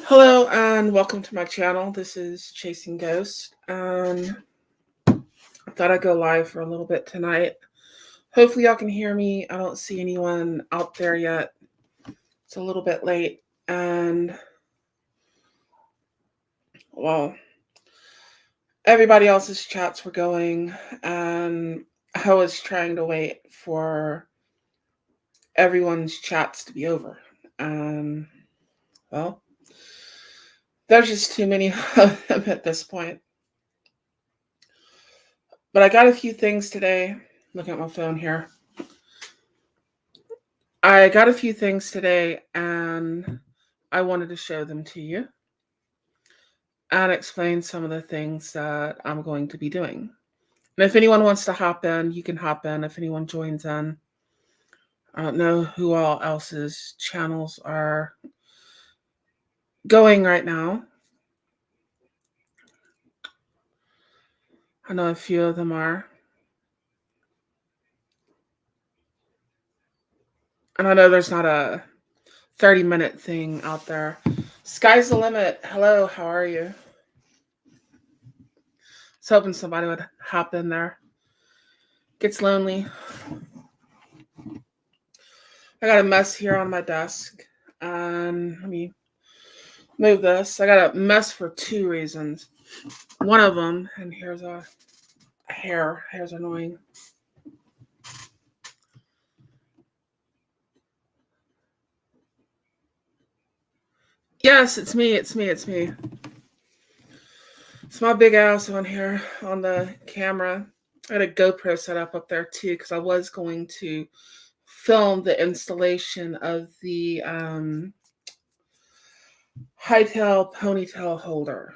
Hello and welcome to my channel. This is Chasing Ghosts. I thought I'd go live for a little bit tonight. Hopefully y'all can hear me. I don't see anyone out there yet. It's a little bit late and well, everybody else's chats were going and I was trying to wait for everyone's chats to be over. And well, there's just too many of them at this point. But I got a few things today. Looking at my phone here. I got a few things today and I wanted to show them to you and explain some of the things that I'm going to be doing. And if anyone wants to hop in, you can hop in. If anyone joins in, I don't know who all else's channels are going right now. I know a few of them are. And I know there's not a 30-minute thing out there. Sky's the limit. Hello, how are you? I was hoping somebody would hop in there. Gets lonely. I got a mess here on my desk. And let me move this. I got a mess for two reasons. One of them, and here's a hair. Hair's annoying. Yes, it's me. It's me. It's me. It's my big ass on here on the camera. I had a GoPro set up there too because I was going to film the installation of the hightail ponytail holder,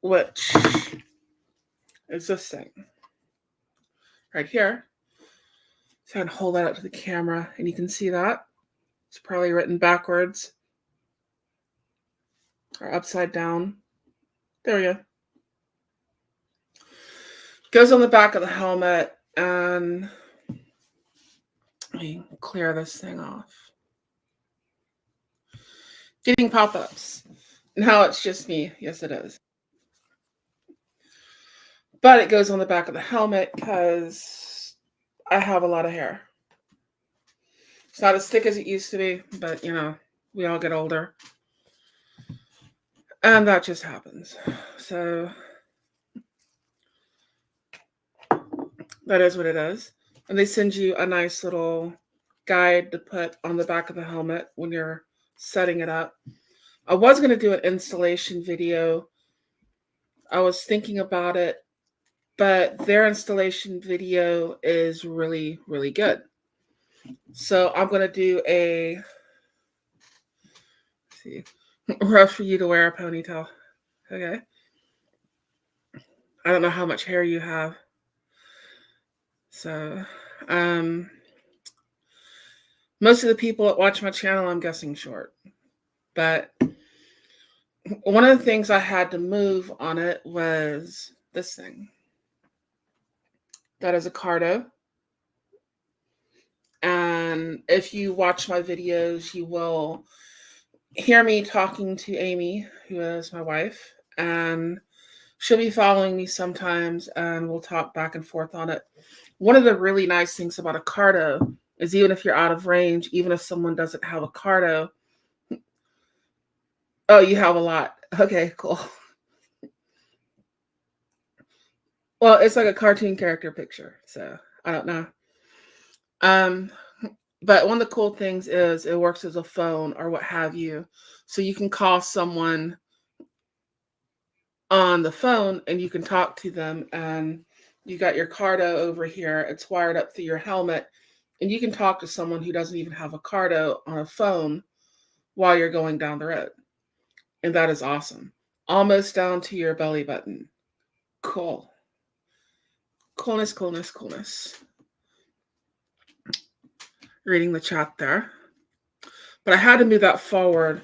which is this thing right here. So I can hold that up to the camera and you can see that. It's probably written backwards or upside down. There we go. Goes on the back of the helmet and let me clear this thing off. Getting pop-ups. Now it's just me. Yes, it is. But it goes on the back of the helmet because I have a lot of hair. It's not as thick as it used to be, but you know, we all get older. And that just happens. So that is what it is. And they send you a nice little guide to put on the back of the helmet when you're setting it up. I was going to do an installation video. I was thinking about it, but their installation video is really, really good. So I'm going to do rough for you to wear a ponytail. Okay. I don't know how much hair you have. So, most of the people that watch my channel, I'm guessing short. But one of the things I had to move on it was this thing. That is a Cardo. And if you watch my videos, you will hear me talking to Amy, who is my wife, and she'll be following me sometimes and we'll talk back and forth on it. One of the really nice things about a Cardo is even if you're out of range, even if someone doesn't have a Cardo, oh, you have a lot. Okay, cool. Well, it's like a cartoon character picture, so I don't know. But one of the cool things is it works as a phone or what have you. So you can call someone on the phone and you can talk to them and you got your Cardo over here. It's wired up through your helmet and you can talk to someone who doesn't even have a Cardo on a phone while you're going down the road. And that is awesome. Almost down to your belly button. Cool. Coolness, coolness, coolness. Reading the chat there. But I had to move that forward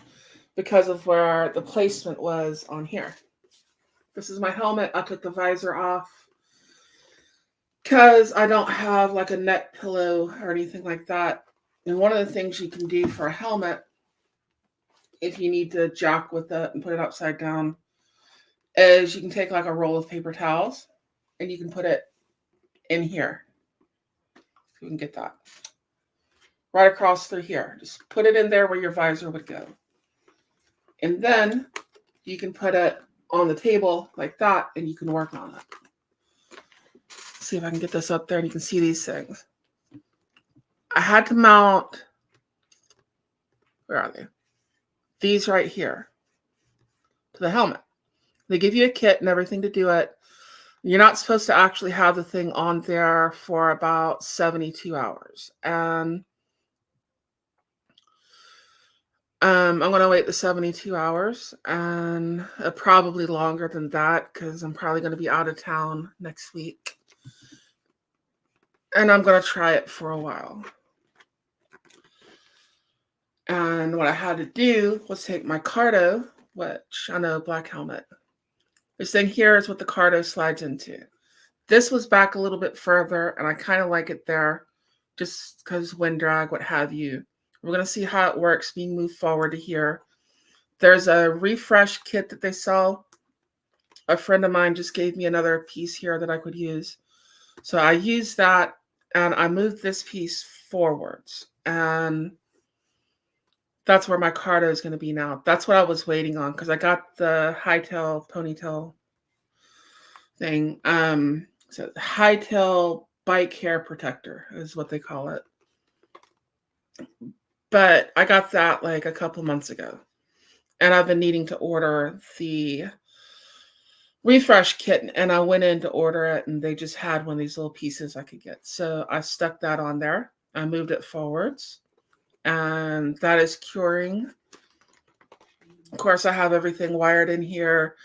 because of where the placement was on here. This is my helmet. I took the visor off because I don't have like a neck pillow or anything like that. And one of the things you can do for a helmet if you need to jack with it and put it upside down, is you can take like a roll of paper towels and you can put it in here. If you can get that. Right across through here. Just put it in there where your visor would go. And then you can put it on the table like that and you can work on it. See if I can get this up there and you can see these things. I had to mount, where are they? These right here to the helmet. They give you a kit and everything to do it. You're not supposed to actually have the thing on there for about 72 hours. And I'm going to wait the 72 hours and probably longer than that because I'm probably going to be out of town next week. And I'm going to try it for a while. And what I had to do was take my Cardo, which I know, black helmet. This thing here is what the Cardo slides into. This was back a little bit further, and I kind of like it there just because wind drag, what have you. We're going to see how it works being moved forward to here. There's a refresh kit that they sell. A friend of mine just gave me another piece here that I could use. So I used that, and I moved this piece forwards. And that's where my Cardo is going to be now. That's what I was waiting on because I got the hightail ponytail thing. So hightail bike hair protector is what they call it. But I got that like a couple months ago. And I've been needing to order the refresh kit. And I went in to order it and they just had one of these little pieces I could get. So I stuck that on there. I moved it forwards. And that is curing. Of course, I have everything wired in here.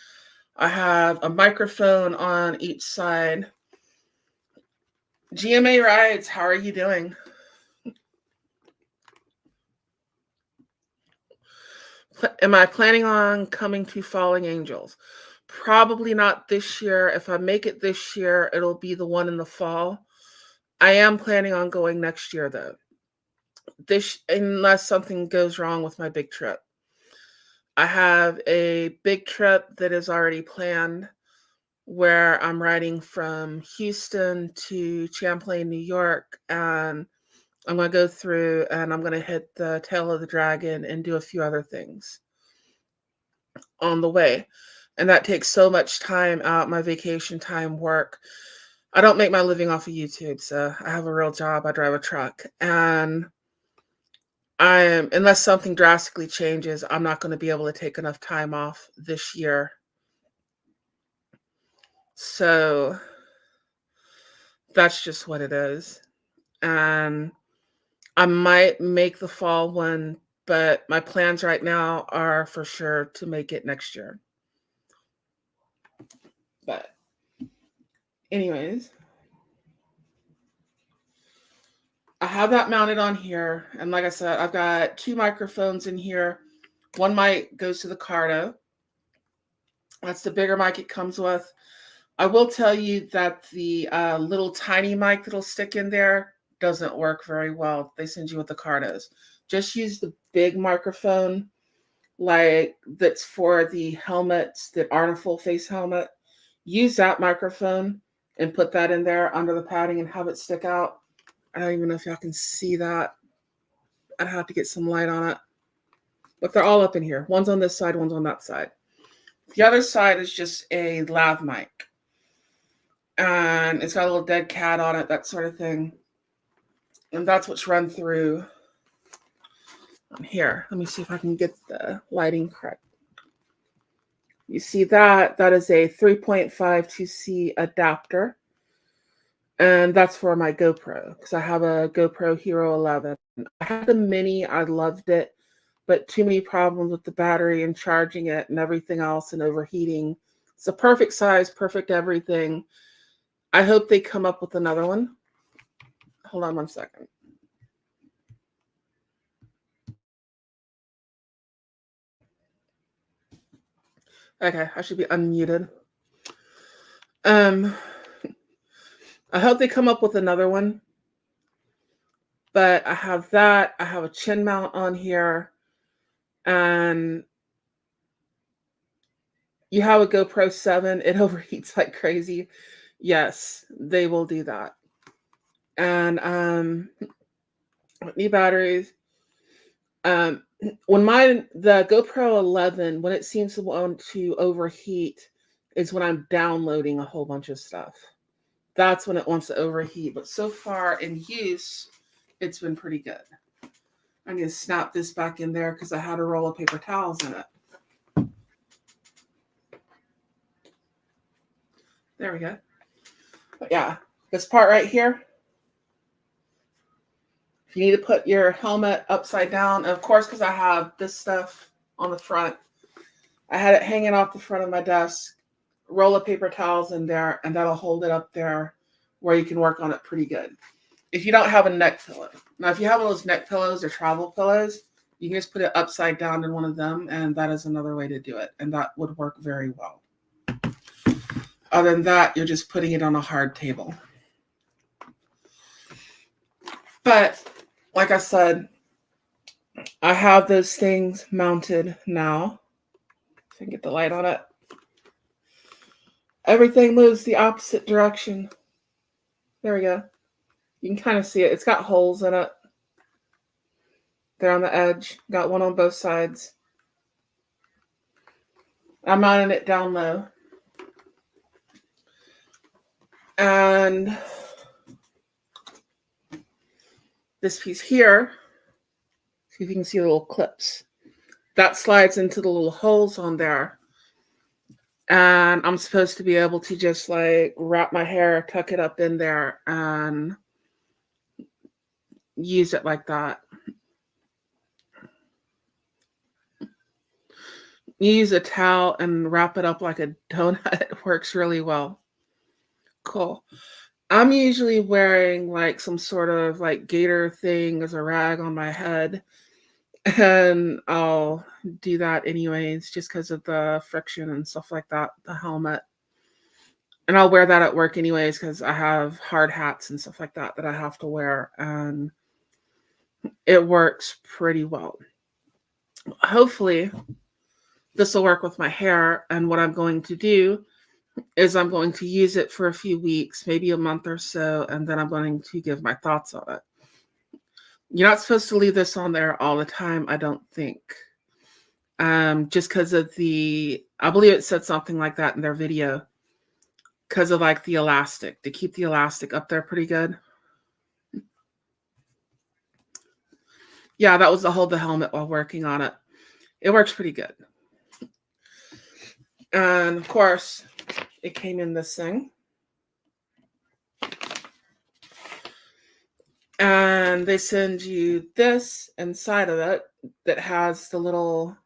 I have a microphone on each side. GMA Rides, how are you doing? Am I planning on coming to Falling Angels? Probably not this year. If I make it this year, it'll be the one in the fall. I am planning on going next year, though. Unless something goes wrong with my big trip. I have a big trip that is already planned where I'm riding from Houston to Champlain, New York, and I'm going to go through and I'm going to hit the Tail of the Dragon and do a few other things on the way. And that takes so much time out, my vacation time, work. I don't make my living off of YouTube, so I have a real job. I drive a truck. And unless something drastically changes, I'm not going to be able to take enough time off this year. So that's just what it is. And I might make the fall one, but my plans right now are for sure to make it next year. But anyways, I have that mounted on here. And like I said, I've got 2 microphones in here. One mic goes to the Cardo. That's the bigger mic it comes with. I will tell you that the little tiny mic that'll stick in there doesn't work very well. They send you with the Cardos. Just use the big microphone, like that's for the helmets that aren't a full face helmet. Use that microphone and put that in there under the padding and have it stick out. I don't even know if y'all can see that. I'd have to get some light on it. But they're all up in here. One's on this side, one's on that side. The other side is just a lav mic. And it's got a little dead cat on it, that sort of thing. And that's what's run through on here. Let me see if I can get the lighting correct. You see that? That is a 3.52C adapter. And that's for my GoPro, because I have a GoPro Hero 11. I had the Mini, I loved it, but too many problems with the battery and charging it and everything else and overheating. It's a perfect size, perfect everything. I hope they come up with another one. Hold on one second. Okay, I should be unmuted. I hope they come up with another one. But I have that. I have a chin mount on here. and you have a GoPro 7, it overheats like crazy. Yes, they will do that. And new batteries. Um, when the GoPro 11, when it seems to want to overheat, is when I'm downloading a whole bunch of stuff. That's when it wants to overheat. But so far in use, it's been pretty good. I'm going to snap this back in there because I had a roll of paper towels in it. There we go. But yeah, this part right here, if you need to put your helmet upside down, and of course, because I have this stuff on the front, I had it hanging off the front of my desk, roll of paper towels in there, and that'll hold it up there where you can work on it pretty good. If you don't have a neck pillow. Now, if you have one of those neck pillows or travel pillows, you can just put it upside down in one of them, and that is another way to do it, and that would work very well. Other than that, you're just putting it on a hard table. But like I said, I have those things mounted now. If I can get the light on it. Everything moves the opposite direction. There we go. You can kind of see it. It's got holes in it. They're on the edge. Got one on both sides. I'm mounting it down low. And this piece here, see if you can see the little clips. That slides into the little holes on there. And I'm supposed to be able to just like wrap my hair, tuck it up in there, and use it like that. You use a towel and wrap it up like a donut. It works really well. Cool. I'm usually wearing like some sort of like gaiter thing as a rag on my head. And I'll do that anyways, just because of the friction and stuff like that, the helmet. And I'll wear that at work anyways, because I have hard hats and stuff like that that I have to wear. And it works pretty well. Hopefully, this will work with my hair. And what I'm going to do is I'm going to use it for a few weeks, maybe a month or so, and then I'm going to give my thoughts on it. You're not supposed to leave this on there all the time, I don't think. Just because of I believe it said something like that in their video, because of like the elastic, to keep the elastic up there pretty good. Yeah, that was to hold the helmet while working on it. It works pretty good. And of course, it came in this thing. And they send you this inside of it that has the little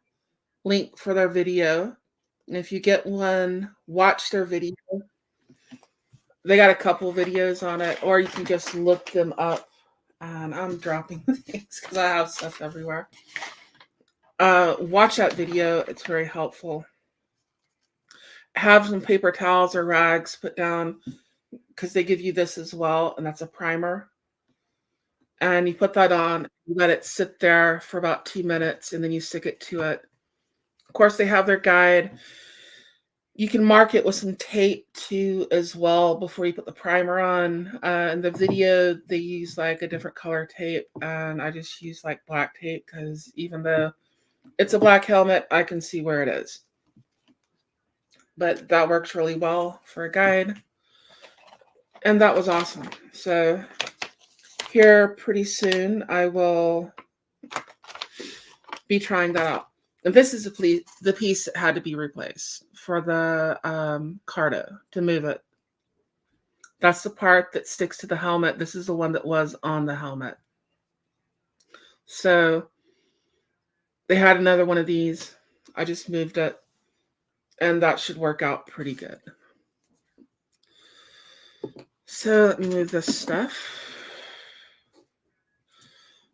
link for their video. And if you get one, watch their video. They got a couple videos on it, or you can just look them up. And I'm dropping things because I have stuff everywhere. Watch that video. It's very helpful. Have some paper towels or rags put down because they give you this as well, and that's a primer. And you put that on, you let it sit there for about 2 minutes, and then you stick it to it. Of course, they have their guide. You can mark it with some tape too as well before you put the primer on. In the video, they use like a different color tape, and I just use like black tape because even though it's a black helmet, I can see where it is. But that works really well for a guide. And that was awesome. So here pretty soon, I will be trying that out. And this is the piece that had to be replaced for the Cardo to move it. That's the part that sticks to the helmet. This is the one that was on the helmet. So they had another one of these. I just moved it. And that should work out pretty good. So let me move this stuff.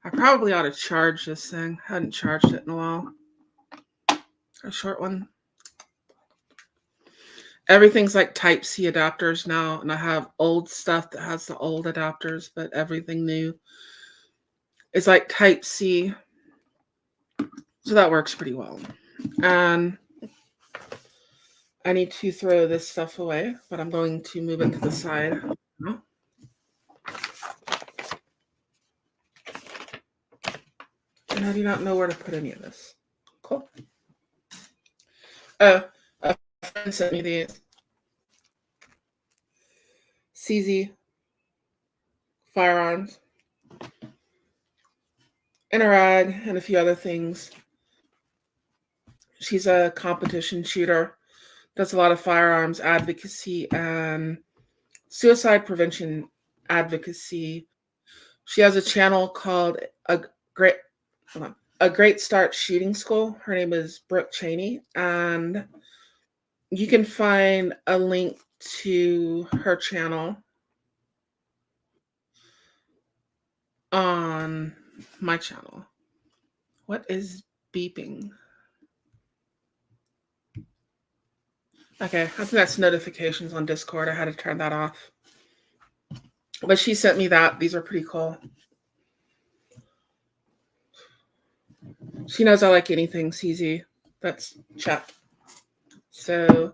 I probably ought to charge this thing. I hadn't charged it in a while. A short one. Everything's like Type-C adapters now, and I have old stuff that has the old adapters, but everything new is like Type-C. So So that works pretty well. And I need to throw this stuff away, but I'm going to move it to the side. And I do not know where to put any of this. Cool. Oh, a friend sent me these. CZ firearms. And a rag and a few other things. She's a competition shooter. Does a lot of firearms advocacy and suicide prevention advocacy. She has a channel called Great A Great Start Shooting School. Her name is Brooke Cheney, and you can find a link to her channel on my channel. What is beeping? Okay, I think that's notifications on Discord. I had to turn that off. But she sent me that. These are pretty cool. She knows I like anything CZ. That's check. So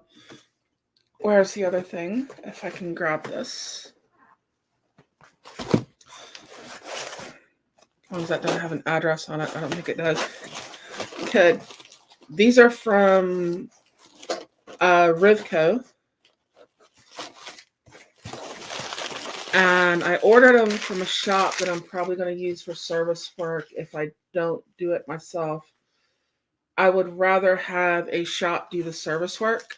where's the other thing? If I can grab this. As long as that doesn't have an address on it. I don't think it does. Good. These are from Rivco. And I ordered them from a shop that I'm probably going to use for service work if I don't do it myself. I would rather have a shop do the service work.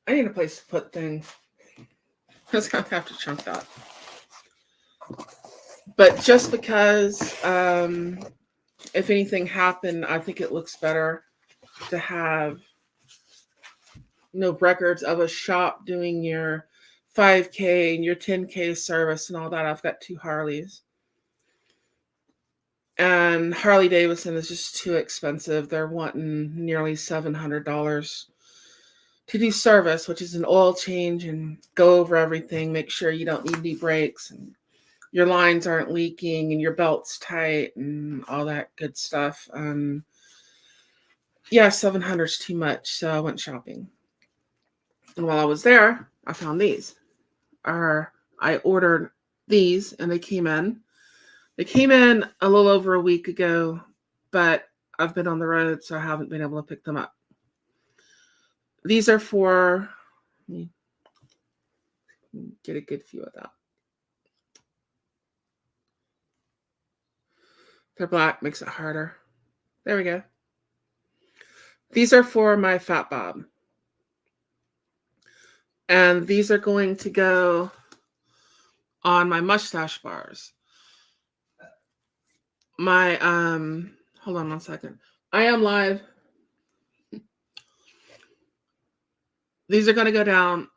I need a place to put things. I was going to have to chunk that. But just because if anything happened, I think it looks better to have records of a shop doing your 5K and your 10K service and all that. I've got 2 Harleys. And Harley Davidson is just too expensive. They're wanting nearly $700 to do service, which is an oil change and go over everything, make sure you don't need any brakes and your lines aren't leaking and your belt's tight and all that good stuff. Yeah, $700 is too much, so I went shopping. And while I was there, I found these. I ordered these and they came in. They came in a little over a week ago, but I've been on the road, so I haven't been able to pick them up. These are for, get a good view of that. They're black, makes it harder. There we go. These are for my Fat Bob. And these are going to go on my mustache bars. My, hold on one second. I am live. These are going to go down.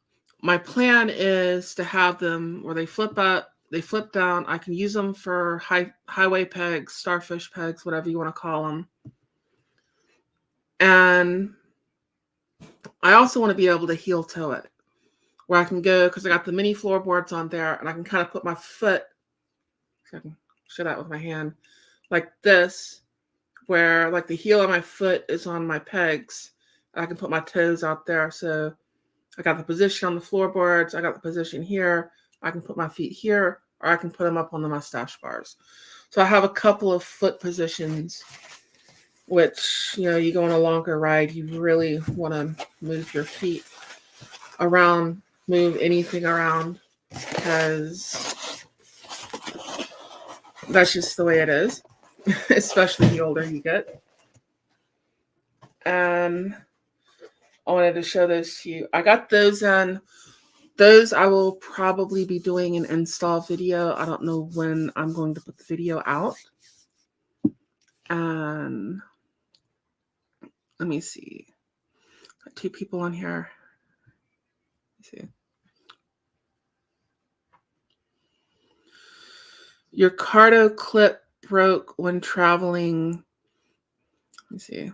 My plan is to have them where they flip up, they flip down. I can use them for highway pegs, starfish pegs, whatever you want to call them. And I also want to be able to heel toe it, where I can go, because I got the mini floorboards on there, and I can kind of put my foot, I can show that with my hand, like this, where like the heel of my foot is on my pegs. I can put my toes out there. So I got the position on the floorboards. I got the position here. I can put my feet here, or I can put them up on the mustache bars. So I have a couple of foot positions, which, you go on a longer ride, you really want to move your feet around, move anything around, because that's just the way it is, especially the older you get. And I wanted to show those to you. I got those in. Those I will probably be doing an install video. I don't know when I'm going to put the video out. And let me see. Got 2 people on here. Let's see. Your Cardo clip broke when traveling. Let me see.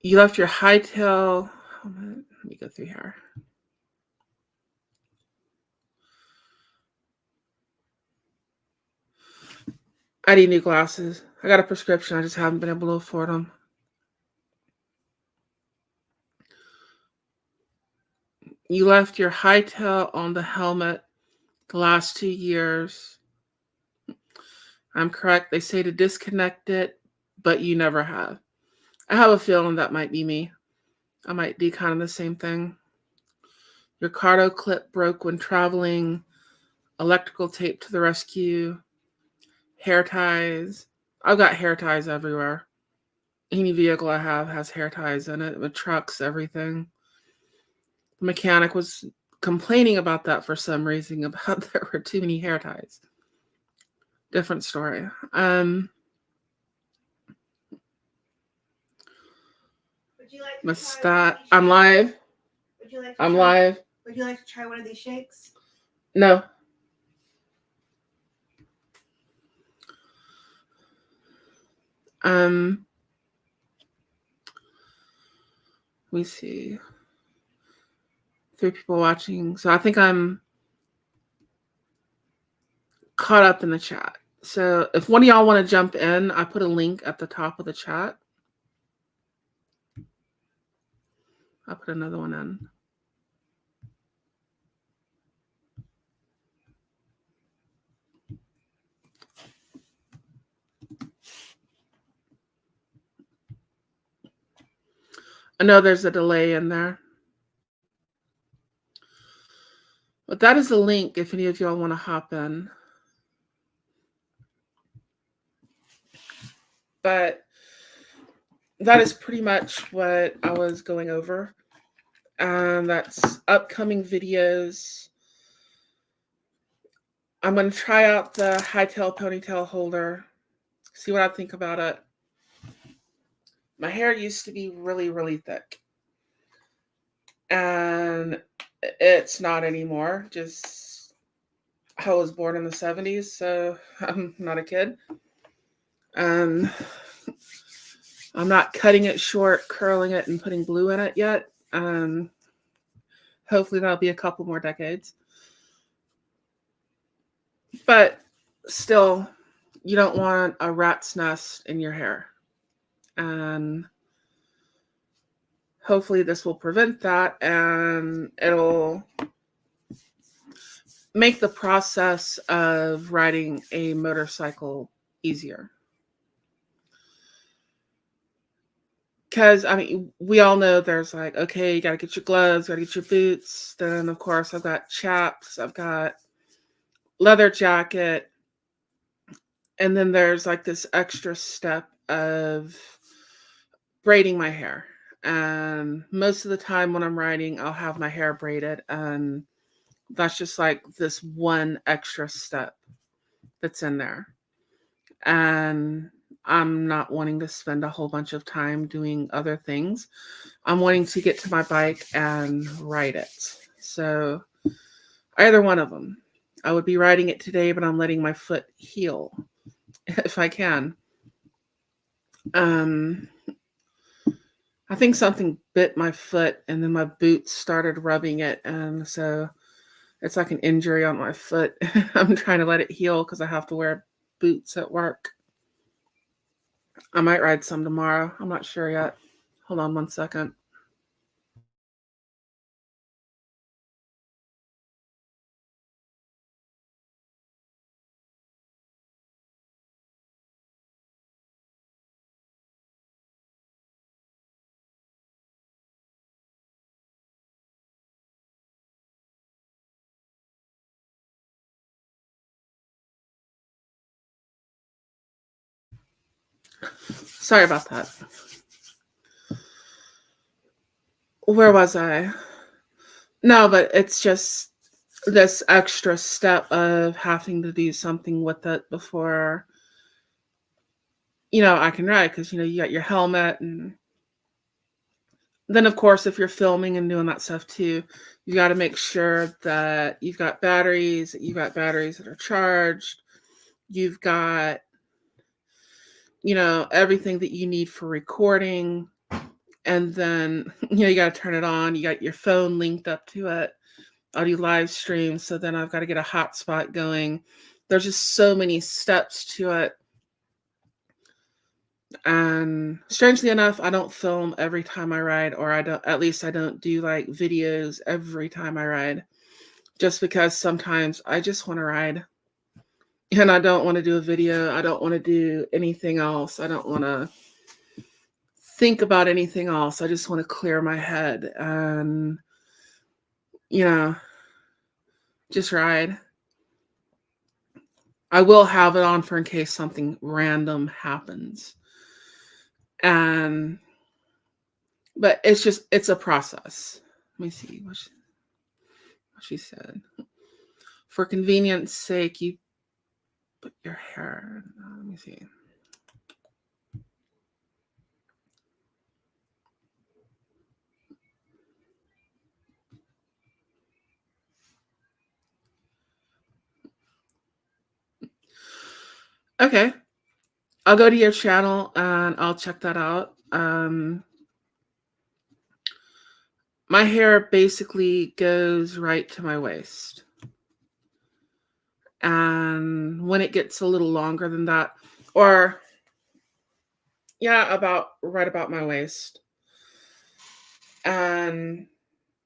You left your high tail. Let me go through here. I need new glasses. I got a prescription. I just haven't been able to afford them. You left your high tail on the helmet the last 2 years. I'm correct. They say to disconnect it, but you never have. I have a feeling that might be me. I might do kind of the same thing. Your cardo clip broke when traveling. Electrical tape to the rescue. Hair ties. I've got hair ties everywhere. Any vehicle I have has hair ties in it, with trucks, everything. The mechanic was complaining about that for some reason, about there were too many hair ties. Different story. Would you like to try I'm live. Would you like I'm live. Would you like to try one of these shakes? No. Let me see. 3 people watching. So I think I'm caught up in the chat. So if one of y'all want to jump in, I put a link at the top of the chat. I'll put another one in. I know there's a delay in there. But that is the link if any of y'all want to hop in. But that is pretty much what I was going over. That's upcoming videos. I'm going to try out the high tail ponytail holder, see what I think about it. My hair used to be really, really thick. And it's not anymore. Just, I was born in the 70s, so I'm not a kid. I'm not cutting it short, curling it, and putting glue in it yet. Hopefully that'll be a couple more decades. But still, you don't want a rat's nest in your hair. And hopefully this will prevent that, and it'll make the process of riding a motorcycle easier. Because, I mean, we all know there's like, okay, you got to get your gloves, got to get your boots. Then, of course, I've got chaps, I've got leather jacket. And then there's like this extra step of braiding my hair. And most of the time when I'm riding, I'll have my hair braided. And that's just like this one extra step that's in there. And I'm not wanting to spend a whole bunch of time doing other things. I'm wanting to get to my bike and ride it. So either one of them. I would be riding it today, but I'm letting my foot heal if I can. I think something bit my foot and then my boots started rubbing it. And so it's like an injury on my foot. I'm trying to let it heal because I have to wear boots at work. I might ride some tomorrow. I'm not sure yet. Hold on 1 second. Sorry about that. Where was I? No, but it's just this extra step of having to do something with it before, I can ride, because, you got your helmet. And then, of course, if you're filming and doing that stuff too, you got to make sure that you've got batteries that are charged. You've got, everything that you need for recording. And then, you got to turn it on. You got your phone linked up to it. I'll do live streams. So then I've got to get a hotspot going. There's just so many steps to it. And strangely enough, I don't film every time I ride, or at least I don't do like videos every time I ride, just because sometimes I just want to ride and I don't want to do a video. I don't want to do anything else. I don't want to think about anything else. I just want to clear my head and, you know, just ride. I will have it on for in case something random happens. And, but it's a process. Let me see what she said. For convenience sake, you put your hair. Let me see. Okay. I'll go to your channel and I'll check that out. My hair basically goes right to my waist. And when it gets a little longer than that, or yeah, right about my waist. And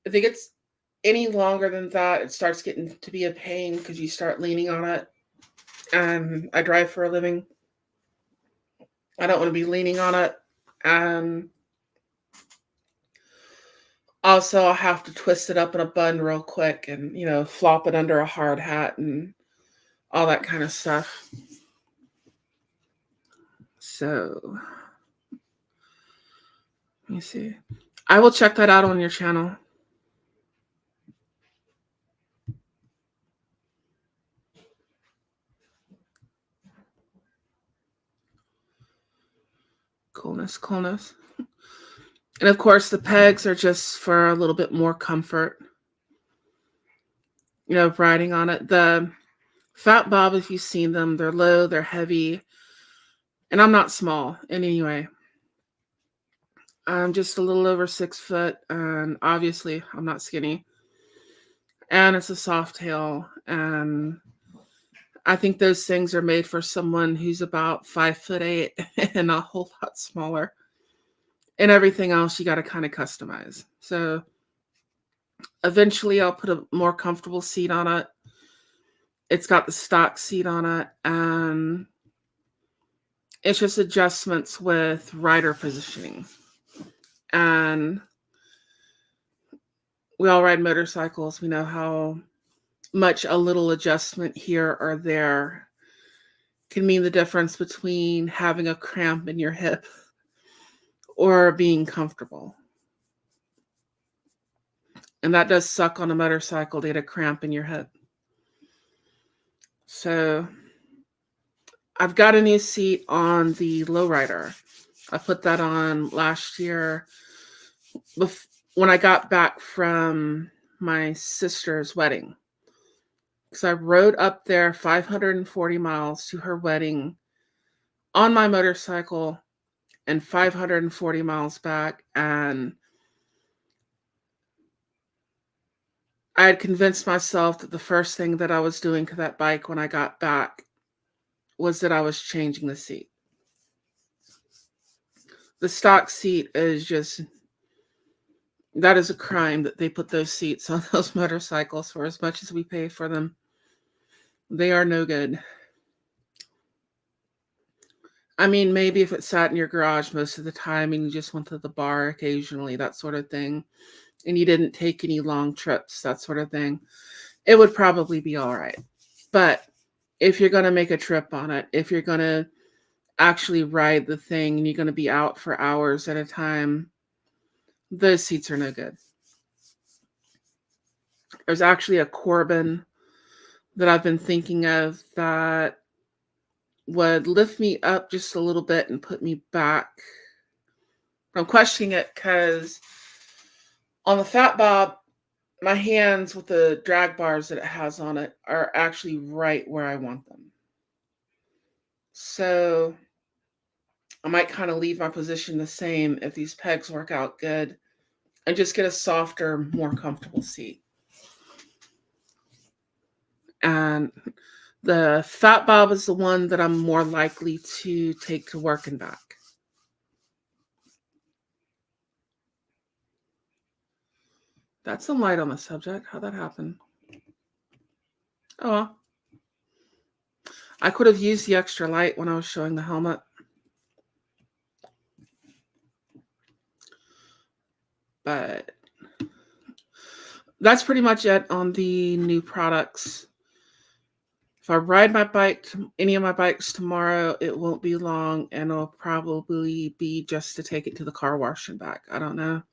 if it gets any longer than that, it starts getting to be a pain because you start leaning on it. And I drive for a living. I don't want to be leaning on it. And also, I have to twist it up in a bun real quick and, flop it under a hard hat and all that kind of stuff. So, let me see. I will check that out on your channel. Coolness. And of course, the pegs are just for a little bit more comfort, riding on it. The Fat Bob, if you've seen them, they're low, they're heavy, and I'm not small in any way. I'm just a little over 6 foot, and obviously I'm not skinny. And it's a soft tail, and I think those things are made for someone who's about 5'8" and a whole lot smaller. And everything else you got to kind of customize. So eventually I'll put a more comfortable seat on it. It's got the stock seat on it, and it's just adjustments with rider positioning. And we all ride motorcycles. We know how much a little adjustment here or there can mean the difference between having a cramp in your hip or being comfortable. And that does suck on a motorcycle to get a cramp in your hip. So I've got a new seat on the lowrider. I put that on last year when I got back from my sister's wedding. Because I rode up there 540 miles to her wedding on my motorcycle and 540 miles back. And I had convinced myself that the first thing that I was doing to that bike when I got back was that I was changing the seat. The stock seat is that is a crime that they put those seats on those motorcycles for as much as we pay for them. They are no good. I mean, maybe if it sat in your garage most of the time and you just went to the bar occasionally, that sort of thing, and you didn't take any long trips, that sort of thing, it would probably be all right. But if you're going to make a trip on it, if you're going to actually ride the thing and you're going to be out for hours at a time, those seats are no good. There's actually a Corbin that I've been thinking of that would lift me up just a little bit and put me back. I'm questioning it because on the Fat Bob, my hands with the drag bars that it has on it are actually right where I want them. So I might kind of leave my position the same if these pegs work out good and just get a softer, more comfortable seat. And the Fat Bob is the one that I'm more likely to take to work and back. That's some light on the subject. How'd that happen? Oh, well. I could have used the extra light when I was showing the helmet. But that's pretty much it on the new products. If I ride my bike, any of my bikes tomorrow, it won't be long, and it'll probably be just to take it to the car wash and back. I don't know.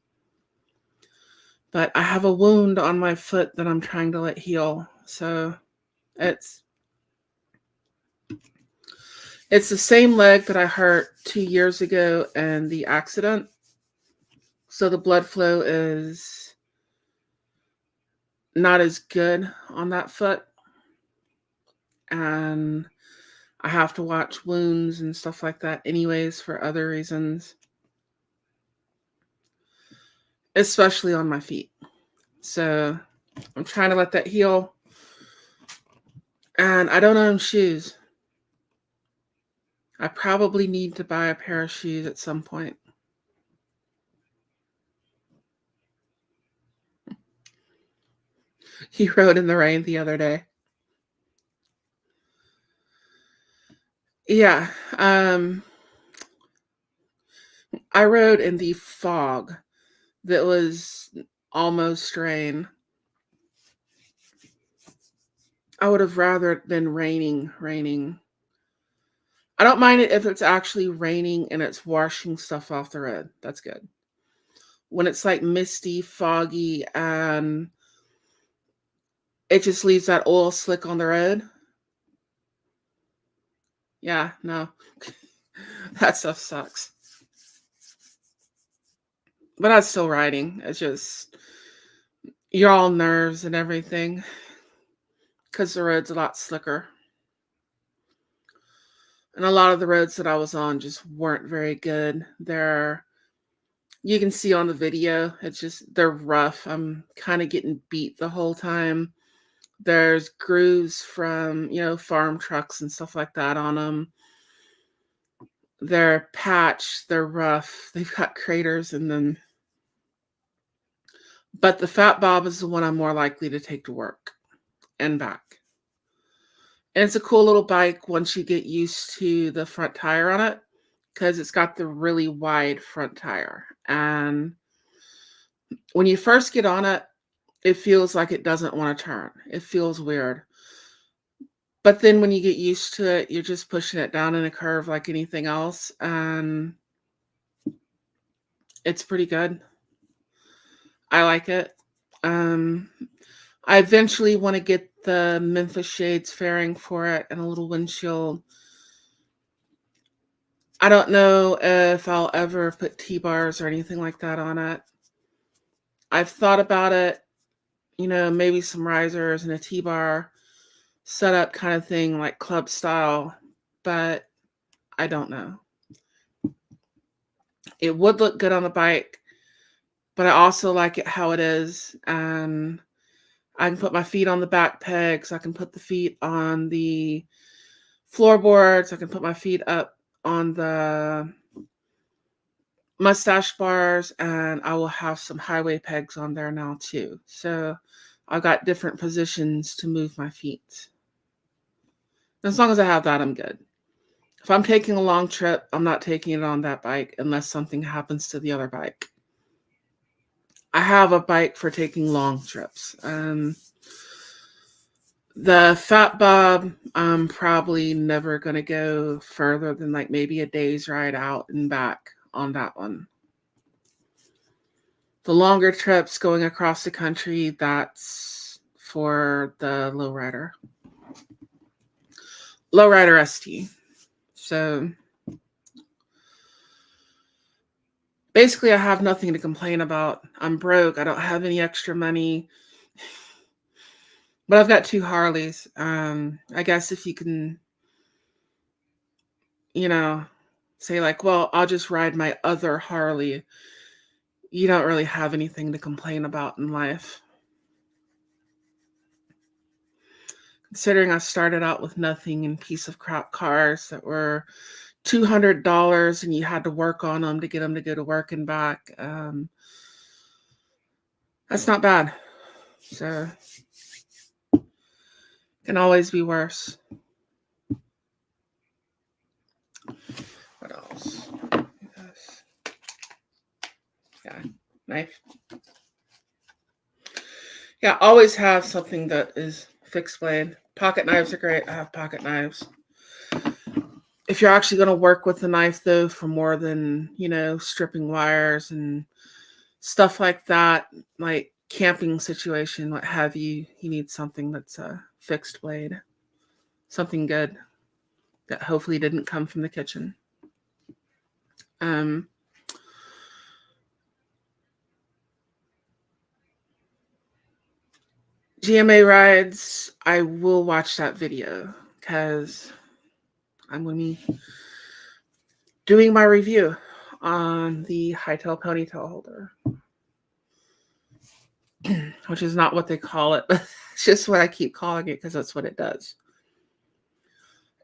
But I have a wound on my foot that I'm trying to let heal. So it's the same leg that I hurt 2 years ago in the accident. So the blood flow is not as good on that foot. And I have to watch wounds and stuff like that anyways for other reasons, especially on my feet. So I'm trying to let that heal. And I don't own shoes. I probably need to buy a pair of shoes at some point. He rode in the rain the other day. Yeah. I rode in the fog that was almost rain. I would have rather it been raining. I don't mind it if it's actually raining and it's washing stuff off the road. That's good. When it's like misty, foggy, and it just leaves that oil slick on the road. Yeah, no. That stuff sucks. But I'm still riding. It's just, you're all nerves and everything because the road's a lot slicker. And a lot of the roads that I was on just weren't very good. You can see on the video, they're rough. I'm kind of getting beat the whole time. There's grooves from, farm trucks and stuff like that on them. They're patched, they're rough, they've got craters in them. But the Fat Bob is the one I'm more likely to take to work and back. And it's a cool little bike once you get used to the front tire on it, because it's got the really wide front tire. And when you first get on it, it feels like it doesn't want to turn. It feels weird. But then when you get used to it, you're just pushing it down in a curve like anything else. And it's pretty good. I like it. I eventually want to get the Memphis Shades fairing for it and a little windshield. I don't know if I'll ever put T-bars or anything like that on it. I've thought about it, maybe some risers and a T-bar setup kind of thing, like club style, but I don't know. It would look good on the bike, but I also like it how it is. And I can put my feet on the back pegs. I can put the feet on the floorboards. I can put my feet up on the mustache bars, and I will have some highway pegs on there now too. So I've got different positions to move my feet. As long as I have that, I'm good. If I'm taking a long trip, I'm not taking it on that bike unless something happens to the other bike. I have a bike for taking long trips. The Fat Bob, I'm probably never going to go further than like maybe a day's ride out and back on that one. The longer trips going across the country, that's for the Lowrider. Lowrider ST. So basically I have nothing to complain about. I'm broke. I don't have any extra money. But I've got 2 Harleys. I guess if you can, say like, well, I'll just ride my other Harley. You don't really have anything to complain about in life. Considering I started out with nothing and piece of crap cars that were $200 and you had to work on them to get them to go to work and back. That's not bad. So, can always be worse. What else? Yes. Yeah, knife. Yeah, always have something that is fixed blade. Pocket knives are great. I have pocket knives. If you're actually going to work with the knife, though, for more than, stripping wires and stuff like that, like camping situation, what have you, you need something that's a fixed blade. Something good that hopefully didn't come from the kitchen. GMA rides, I will watch that video because I'm going to be doing my review on the Hightail Ponytail holder, which is not what they call it, but it's just what I keep calling it because that's what it does.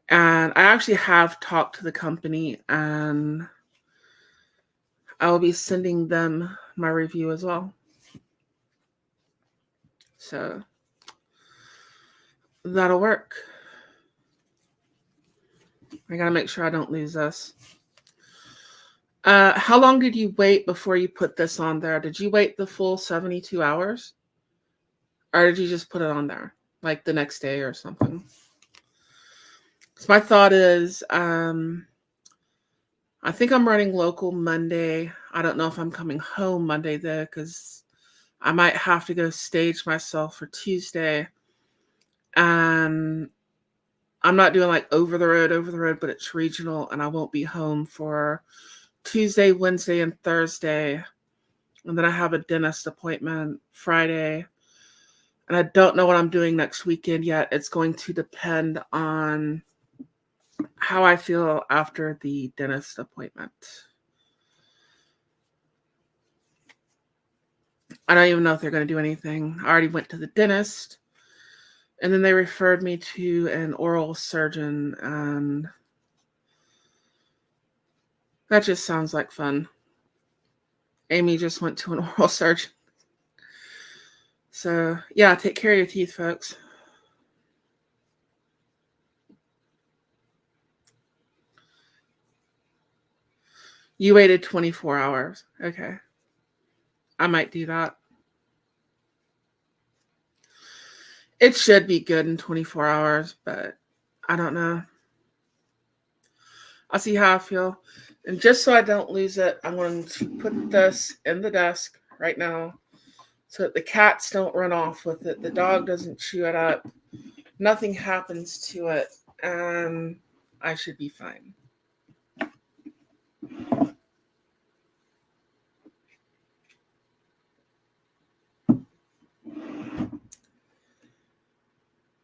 And I actually have talked to the company, and I will be sending them my review as well. So that'll work. I gotta make sure I don't lose this. How long did you wait before you put this on there? Did you wait the full 72 hours? Or did you just put it on there? Like the next day or something? So my thought is, I think I'm running local Monday. I don't know if I'm coming home Monday though, because I might have to go stage myself for Tuesday. And I'm not doing like over the road, but it's regional, and I won't be home for Tuesday, Wednesday, and Thursday. And then I have a dentist appointment Friday. And I don't know what I'm doing next weekend yet. It's going to depend on how I feel after the dentist appointment. I don't even know if they're going to do anything. I already went to the dentist, and then they referred me to an oral surgeon, and that just sounds like fun. Amy just went to an oral surgeon. So, yeah, take care of your teeth, folks. You waited 24 hours. Okay. I might do that. It should be good in 24 hours, but I don't know. I'll see how I feel. And just so I don't lose it, I'm going to put this in the desk right now so that the cats don't run off with it. The dog doesn't chew it up. Nothing happens to it. And I should be fine.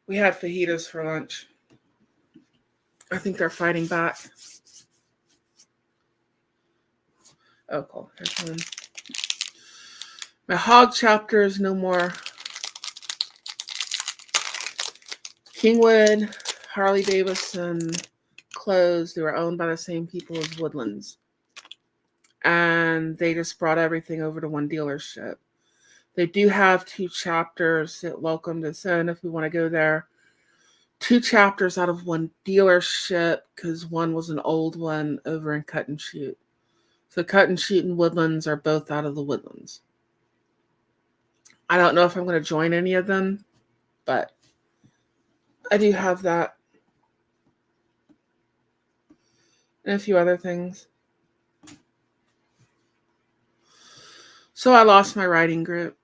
We had fajitas for lunch. I think they're fighting back. Oh, cool. Here's one. My hog chapter is no more. Kingwood, Harley Davidson closed. They were owned by the same people as Woodlands. And they just brought everything over to one dealership. They do have 2 chapters at Welcome to Zen if we want to go there. 2 chapters out of one dealership because one was an old one over in Cut and Shoot. So Cut and Shoot and Woodlands are both out of the Woodlands. I don't know if I'm going to join any of them, but I do have that. And a few other things. So I lost my writing group.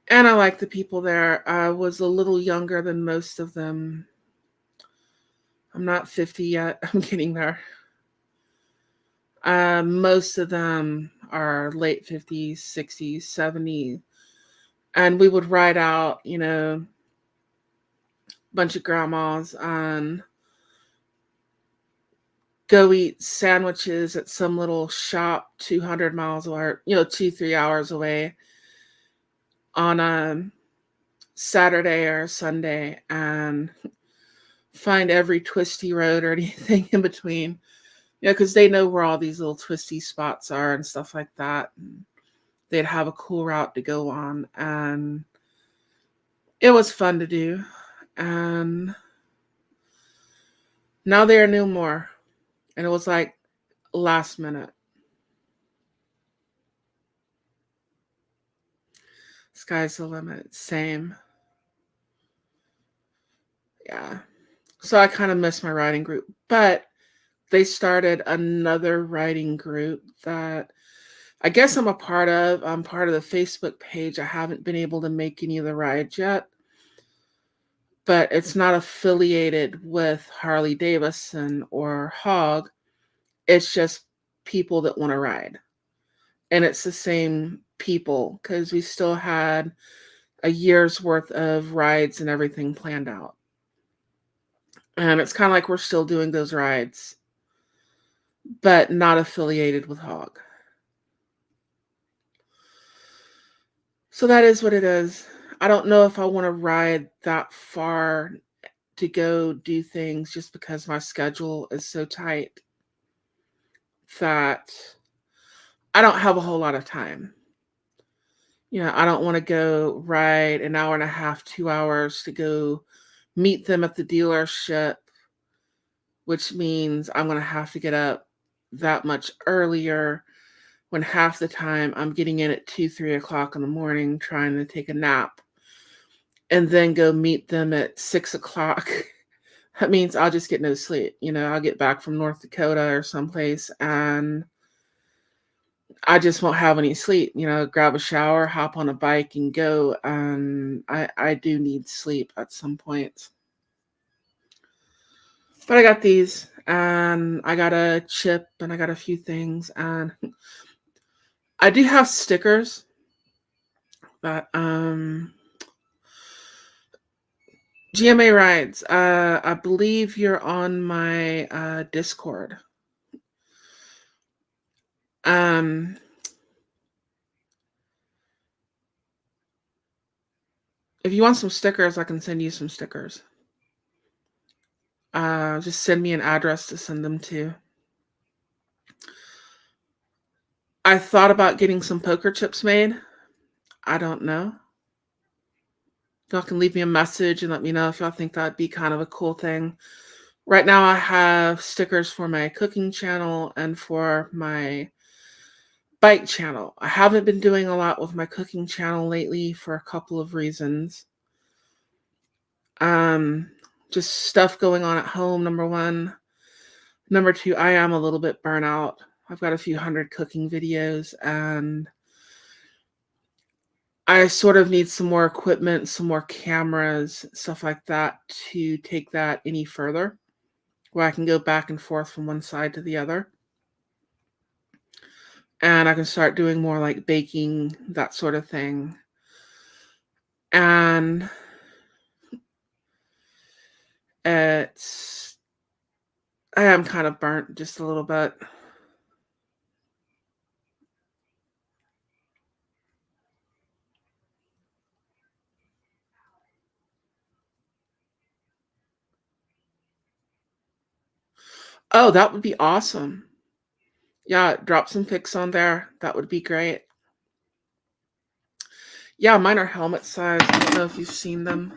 And I like the people there. I was a little younger than most of them. I'm not 50 yet. I'm getting there. Most of them are late 50s, 60s, 70s. And we would ride out, a bunch of grandmas and go eat sandwiches at some little shop 200 miles away, 2-3 hours away on a Saturday or Sunday and find every twisty road or anything in between, because they know where all these little twisty spots are and stuff like that. And they'd have a cool route to go on, and it was fun to do. And now they are no more. And it was like last minute. Sky's the limit. Same. Yeah. So I kind of miss my writing group. But they started another writing group that I guess I'm a part of. I'm part of the Facebook page. I haven't been able to make any of the rides yet, but it's not affiliated with Harley Davidson or Hog. It's just people that want to ride. And it's the same people because we still had a year's worth of rides and everything planned out. And it's kind of like we're still doing those rides, but not affiliated with Hog. So that is what it is. I don't know if I want to ride that far to go do things just because my schedule is so tight that I don't have a whole lot of time. I don't want to go ride an hour and a half, 2 hours to go meet them at the dealership, which means I'm going to have to get up that much earlier when half the time I'm getting in at 2, 3 o'clock in the morning trying to take a nap and then go meet them at 6 o'clock. That means I'll just get no sleep. I'll get back from North Dakota or someplace and I just won't have any sleep. Grab a shower, hop on a bike and go. And I do need sleep at some point. But I got these and I got a chip and I got a few things. And I do have stickers, but GMA Rides, I believe you're on my Discord. If you want some stickers, I can send you some stickers. Just send me an address to send them to. I thought about getting some poker chips made. I don't know. Y'all can leave me a message and let me know if y'all think that'd be kind of a cool thing. Right now I have stickers for my cooking channel and for my bike channel. I haven't been doing a lot with my cooking channel lately for a couple of reasons. Just stuff going on at home, number one. Number two, I am a little bit burnt out. I've got a few hundred cooking videos and I sort of need some more equipment, some more cameras, stuff like that to take that any further, where I can go back and forth from one side to the other. And I can start doing more like baking, that sort of thing. And I am kind of burnt just a little bit. Oh, that would be awesome. Yeah, drop some pics on there. That would be great. Yeah, mine are helmet size. I don't know if you've seen them.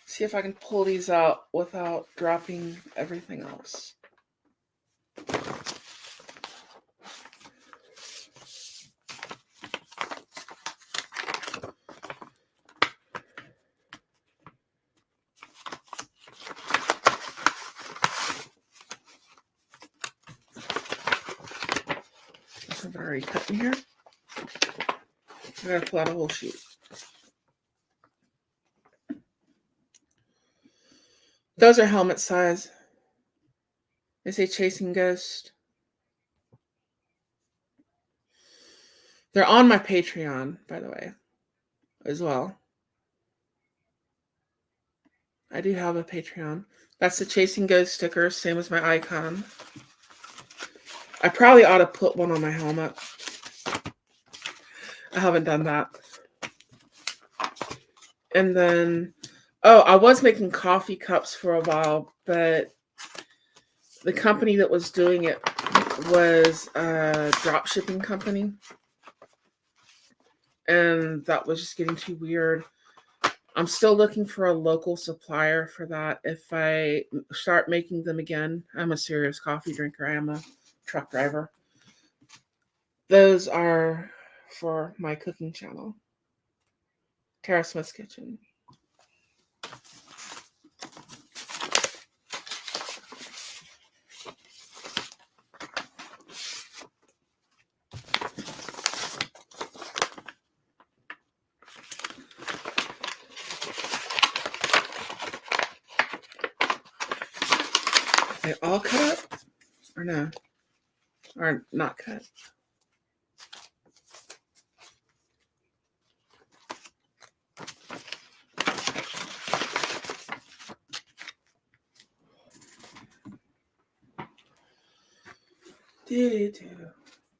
See if I can pull these out without dropping everything else. I've already cut in here. I gotta pull out a whole sheet. Those are helmet size. They say Chasing Ghost. They're on my Patreon, by the way, as well. I do have a Patreon. That's the Chasing Ghost sticker, same as my icon. I probably ought to put one on my helmet. I haven't done that. And then, I was making coffee cups for a while, but the company that was doing it was a drop shipping company. And that was just getting too weird. I'm still looking for a local supplier for that. If I start making them again, I'm a serious coffee drinker. I am a truck driver. Those are for my cooking channel, Tara Smith's Kitchen. They all cut up? Or no? Or not cut?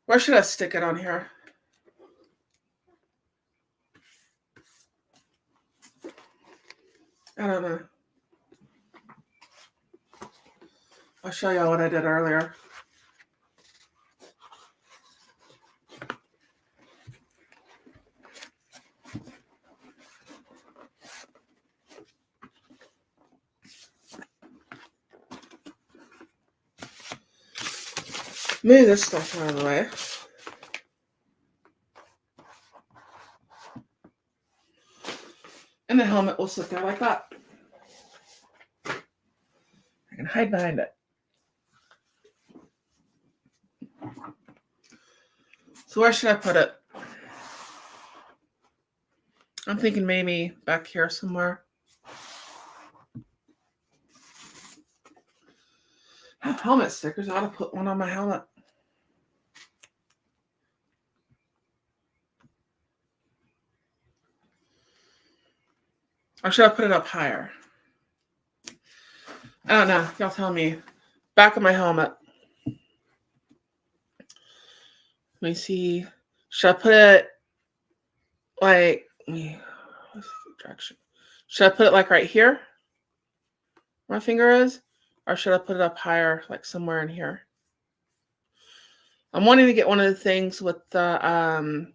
Where should I stick it on here? I don't know. I'll show y'all what I did earlier. Move this stuff out of the way. And the helmet will sit there like that. I can hide behind it. So where should I put it? I'm thinking maybe back here somewhere. I have helmet stickers. I ought to put one on my helmet. Or should I put it up higher? I don't know. Y'all tell me. Back of my helmet. Let me see. Should I put it like, what's the direction? Should I put it like right here? Where my finger is? Or should I put it up higher, like somewhere in here? I'm wanting to get one of the things with the,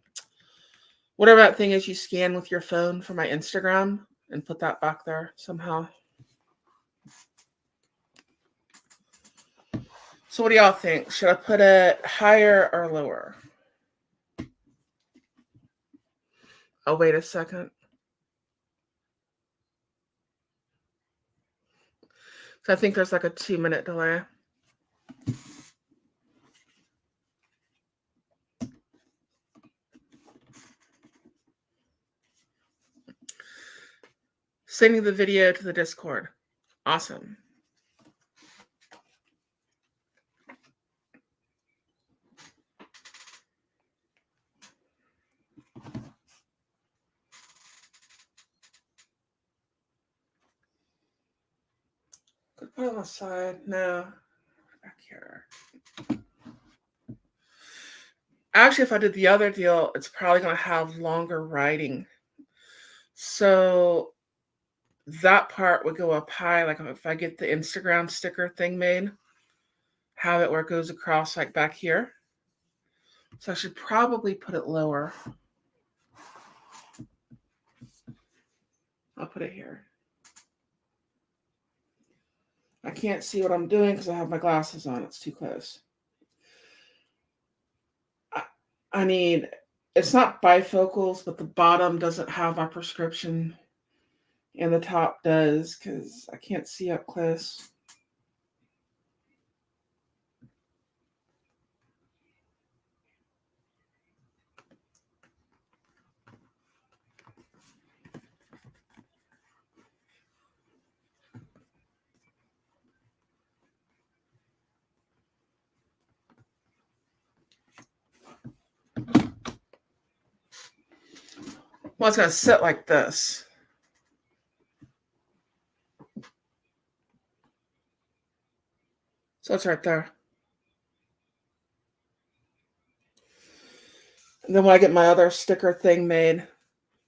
whatever that thing is you scan with your phone for my Instagram and put that back there somehow. So what do y'all think? Should I put it higher or lower? Oh, wait a second. So I think there's like a 2-minute delay. Sending the video to the Discord. Awesome. Could put it on the side. No. Back here. Actually, if I did the other deal, it's probably going to have longer writing. So that part would go up high. Like if I get the Instagram sticker thing made, have it where it goes across like back here. So I should probably put it lower. I'll put it here. I can't see what I'm doing because I have my glasses on. It's too close. I need, it's not bifocals, but the bottom doesn't have my prescription and the top does because I can't see up close. Well, it's going to sit like this. So it's right there. And then when I get my other sticker thing made,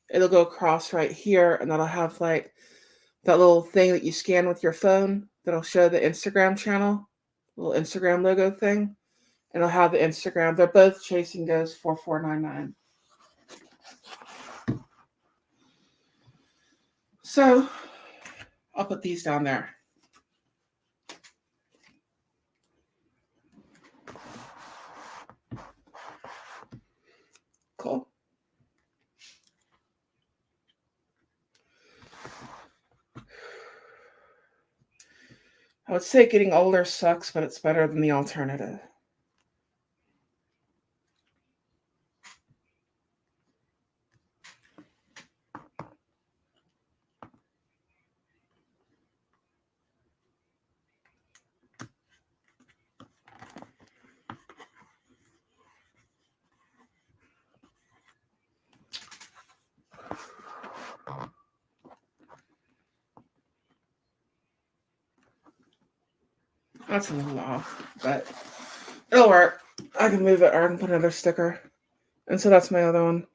it'll go across right here, and that'll have like that little thing that you scan with your phone that'll show the Instagram channel little Instagram logo thing. And it'll have the Instagram. They're both Chasing Ghosts 4499. So I'll put these down there. Cool. I would say getting older sucks, but it's better than the alternative. That's a little off, but it'll work. I can move it or I can put another sticker. And so that's my other one.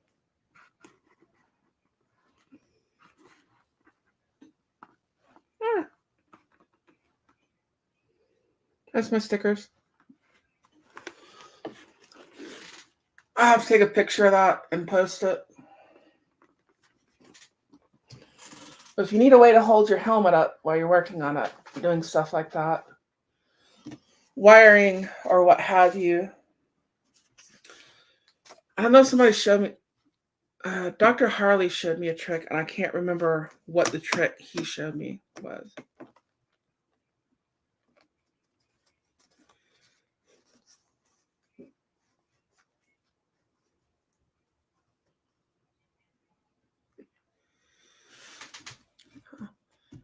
That's my stickers. I have to take a picture of that and post it. But if you need a way to hold your helmet up while you're working on it, doing stuff like that, wiring or what have you. I know somebody showed me, Dr. Harley showed me a trick, and I can't remember what the trick he showed me was.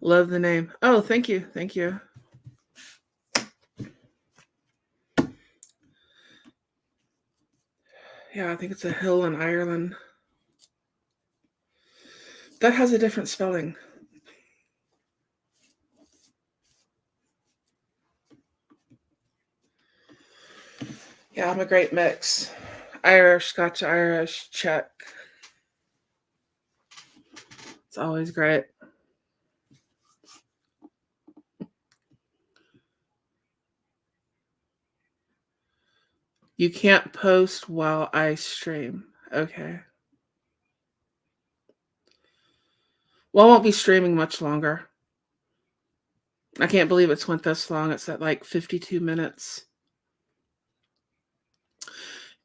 Love the name. Oh, thank you. Thank you. Yeah, I think it's a hill in Ireland. That has a different spelling. Yeah, I'm a great mix. Irish, Scotch, Irish, Czech. It's always great. You can't post while I stream. Okay. Well, I won't be streaming much longer. I can't believe it's went this long. It's at like 52 minutes.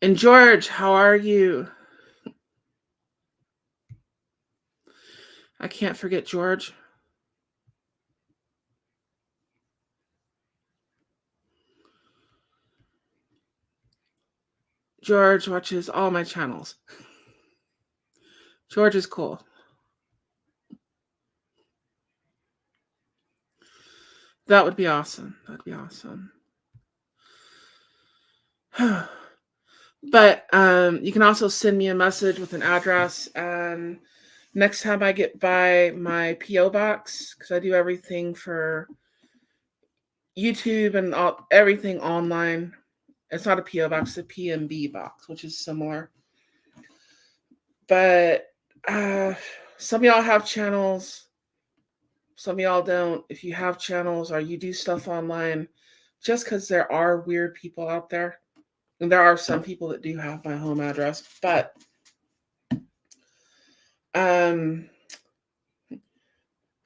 And George, how are you? I can't forget George. George watches all my channels. George is cool. That would be awesome. That'd be awesome. But you can also send me a message with an address. And next time I get by my P.O. box, because I do everything for YouTube and everything online. It's not a P.O. box, it's a PMB box, which is similar. But some of y'all have channels. Some of y'all don't. If you have channels or you do stuff online, just because there are weird people out there, and there are some people that do have my home address, but for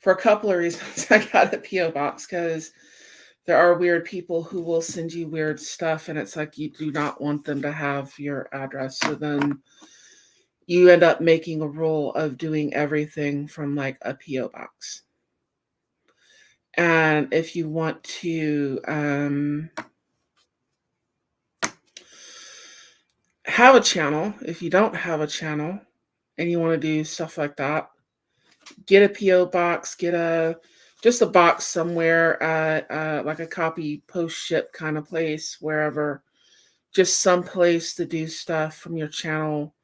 a couple of reasons, I got a P.O. box because there are weird people who will send you weird stuff, and it's like you do not want them to have your address. So then you end up making a rule of doing everything from like a P.O. box. And if you want to have a channel, if you don't have a channel and you want to do stuff like that, get a P.O. box, just a box somewhere at like a copy post ship kind of place, wherever, just some place to do stuff from your channel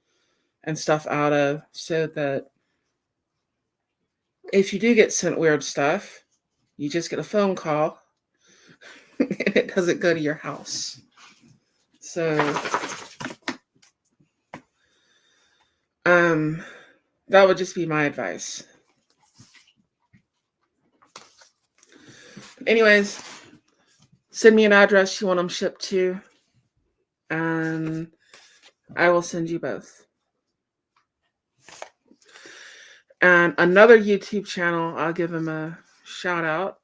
and stuff out of, so that if you do get sent weird stuff, you just get a phone call and it doesn't go to your house. So that would just be my advice. Anyways, Send me an address you want them shipped to, and I will send you both. And another YouTube channel, I'll give him a shout out.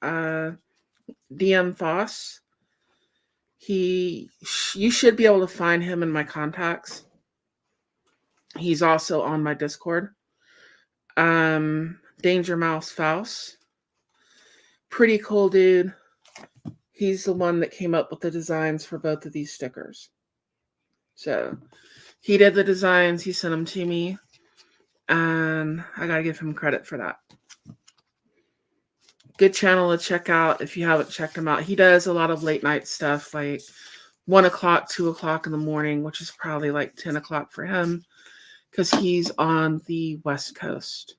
DM Foss. You should be able to find him in my contacts. He's also on my Discord. Danger Mouse Faust. Pretty cool dude. He's the one that came up with the designs for both of these stickers. So he did the designs, he sent them to me, and I gotta give him credit for that. Good channel to check out if you haven't checked him out. He does a lot of late night stuff, like 1 o'clock, 2 o'clock in the morning, which is probably like 10 o'clock for him because he's on the West Coast.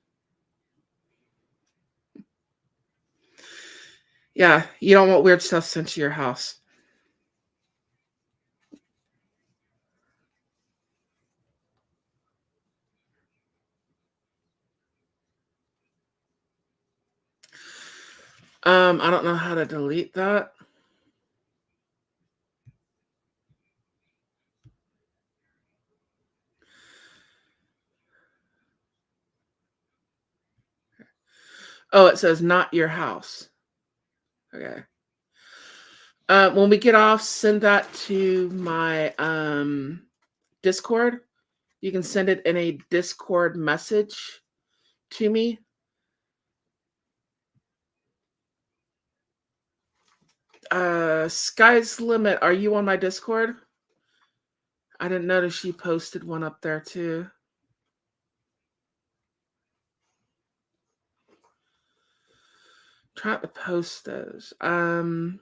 Yeah, you don't want weird stuff sent to your house. I don't know how to delete that. Oh, it says not your house. Okay. When we get off, send that to my Discord. You can send it in a Discord message to me. Sky's Limit, are you on my Discord? I didn't notice she posted one up there too. Try to post those. Hold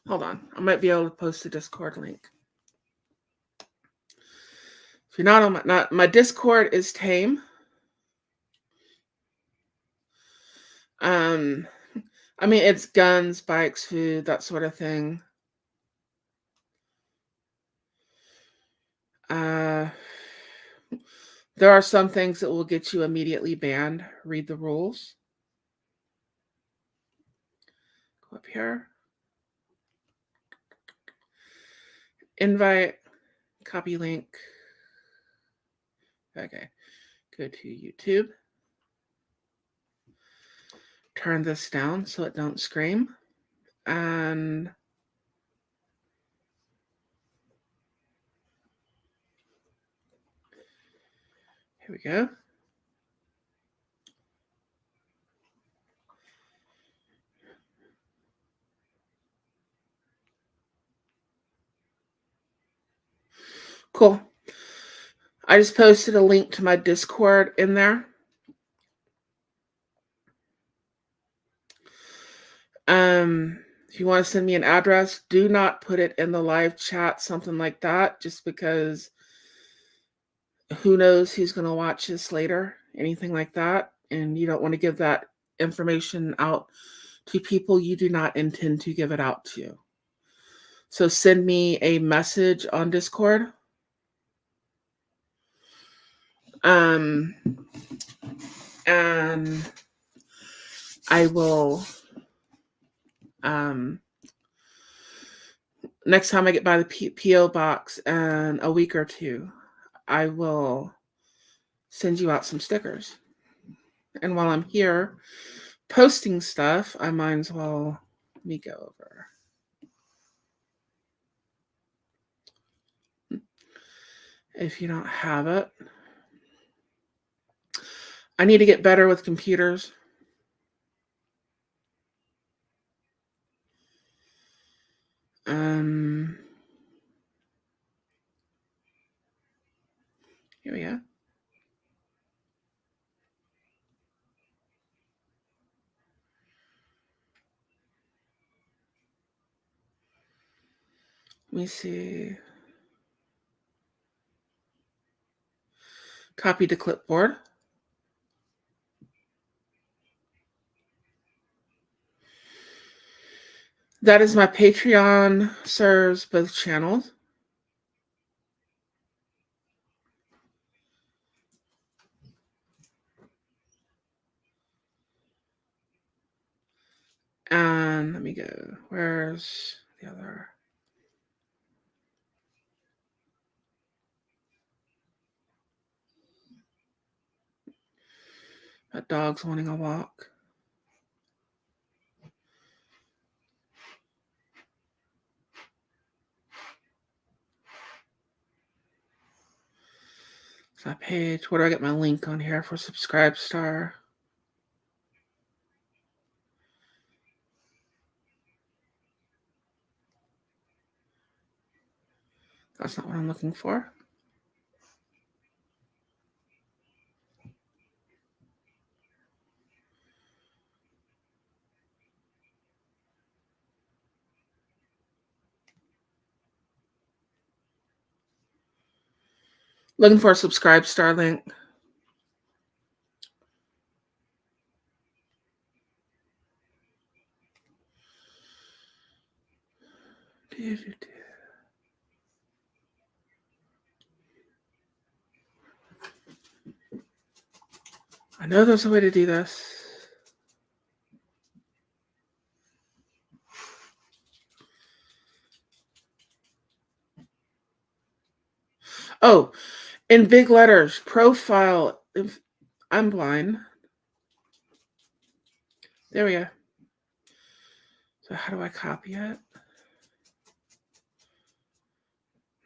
on. I might be able to post a Discord link. If you're not on my Discord is Tame. I mean, it's guns, bikes, food, that sort of thing. There are some things that will get you immediately banned. Read the rules. Go up here. Invite, copy link. Okay, go to YouTube. Turn this down so it don't scream. And here we go. Cool. I just posted a link to my Discord in there. If you want to send me an address, do not put it in the live chat, something like that, just because who knows who's going to watch this later, anything like that. And you don't want to give that information out to people you do not intend to give it out to. So send me a message on Discord. And I will, next time I get by the P.O. box in a week or two, I will send you out some stickers. And while I'm here posting stuff, I might as well, let me go over. If you don't have it. I need to get better with computers. Here we go. Let me see. Copy to clipboard. That is my Patreon, serves both channels. And let me go. Where's the other? That dog's wanting a walk. It's that page. Where do I get my link on here for Subscribestar? That's not what I'm looking for. Looking for a Subscribestar link. I know there's a way to do this. Oh, in big letters, profile. If I'm blind. There we go. So how do I copy it?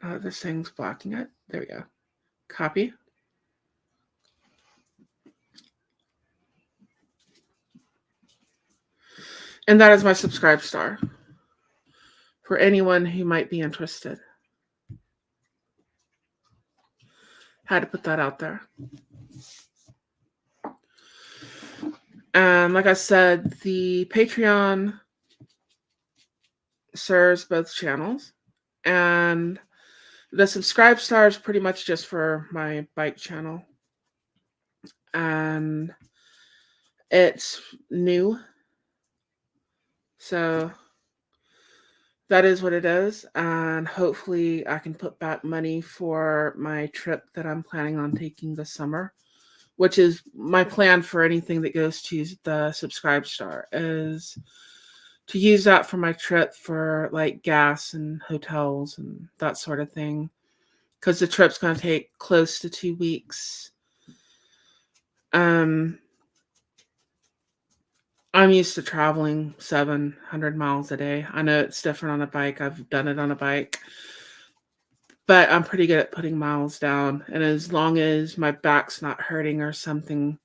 Now that this thing's blocking it. There we go. Copy. And that is my Subscribestar for anyone who might be interested. Had to put that out there. Like I said, the Patreon serves both channels, and the Subscribestar is pretty much just for my bike channel. And it's new. So that is what it is. And hopefully I can put back money for my trip that I'm planning on taking this summer, which is my plan for anything that goes to the Subscribestar, is to use that for my trip for like gas and hotels and that sort of thing. Because the trip's going to take close to 2 weeks. I'm used to traveling 700 miles a day. I know it's different on a bike. I've done it on a bike. But I'm pretty good at putting miles down. And as long as my back's not hurting or something,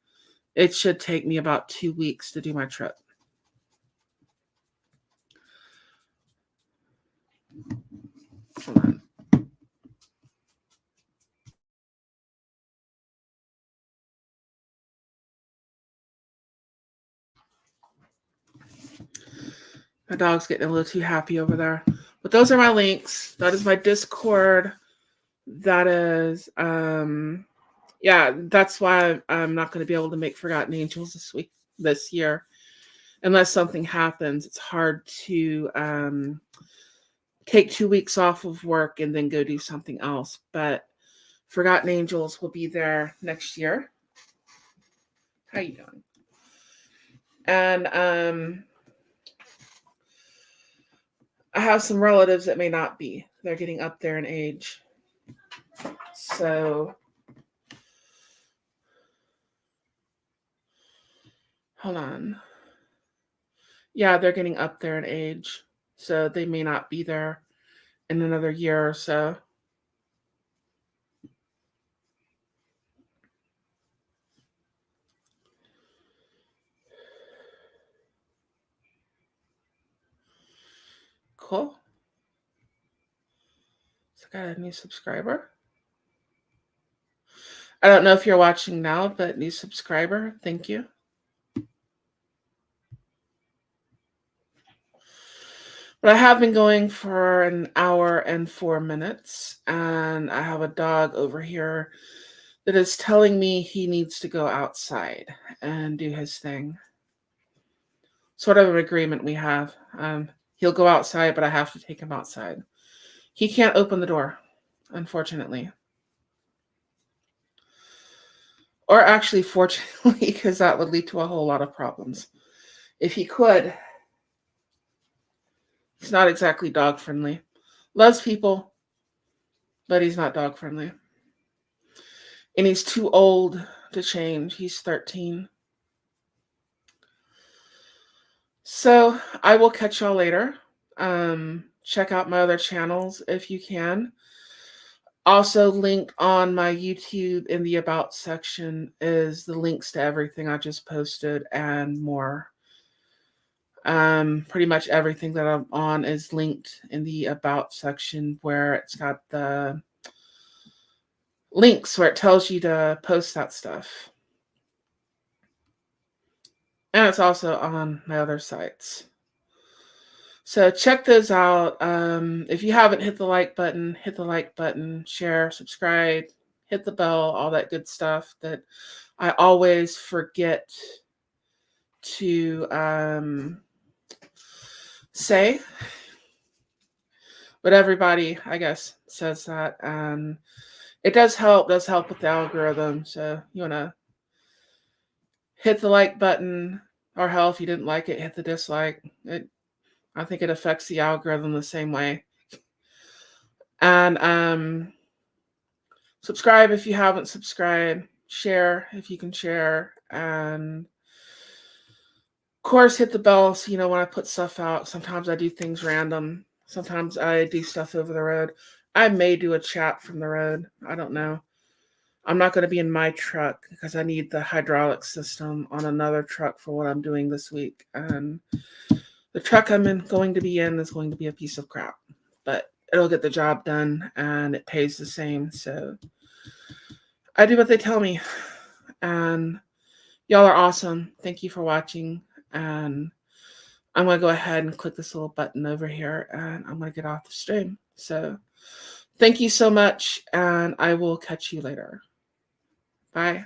it should take me about 2 weeks to do my trip. Hold on. My dog's getting a little too happy over there. But those are my links. That is my Discord. That is, that's why I'm not going to be able to make Forgotten Angels this year. Unless something happens, it's hard to take 2 weeks off of work and then go do something else. But Forgotten Angels will be there next year. How you doing? And I have some relatives that may not be. They're getting up there in age. So hold on. Yeah, they're getting up there in age. So they may not be there in another year or so. Cool. So I got a new subscriber. I don't know if you're watching now, but new subscriber, thank you. But I have been going for an hour and 4 minutes, and I have a dog over here that is telling me he needs to go outside and do his thing. Sort of an agreement we have. He'll go outside, but I have to take him outside. He can't open the door, unfortunately. Or actually, fortunately, because that would lead to a whole lot of problems. If he could, He's not exactly dog friendly. Loves people, but he's not dog friendly. And he's too old to change. He's 13. So I will catch y'all later. Check out my other channels if you can. Also linked on my YouTube in the About section is the links to everything I just posted and more. Pretty much everything that I'm on is linked in the About section where it's got the links where it tells you to post that stuff. And it's also on my other sites. So check those out. If you haven't hit the like button, share, subscribe, hit the bell, all that good stuff that I always forget to say. But everybody, I guess, says that. And it does help with the algorithm. So you want to hit the like button, or hell, if you didn't like it, hit the dislike. I think it affects the algorithm the same way. And subscribe if you haven't subscribed. Share if you can share. And of course, hit the bell so you know when I put stuff out. Sometimes I do things random. Sometimes I do stuff over the road. I may do a chat from the road. I don't know. I'm not going to be in my truck because I need the hydraulic system on another truck for what I'm doing this week. And the truck going to be in is going to be a piece of crap. But it'll get the job done and it pays the same. So I do what they tell me. And y'all are awesome. Thank you for watching. And I'm going to go ahead and click this little button over here and I'm going to get off the stream. So thank you so much. And I will catch you later. Bye.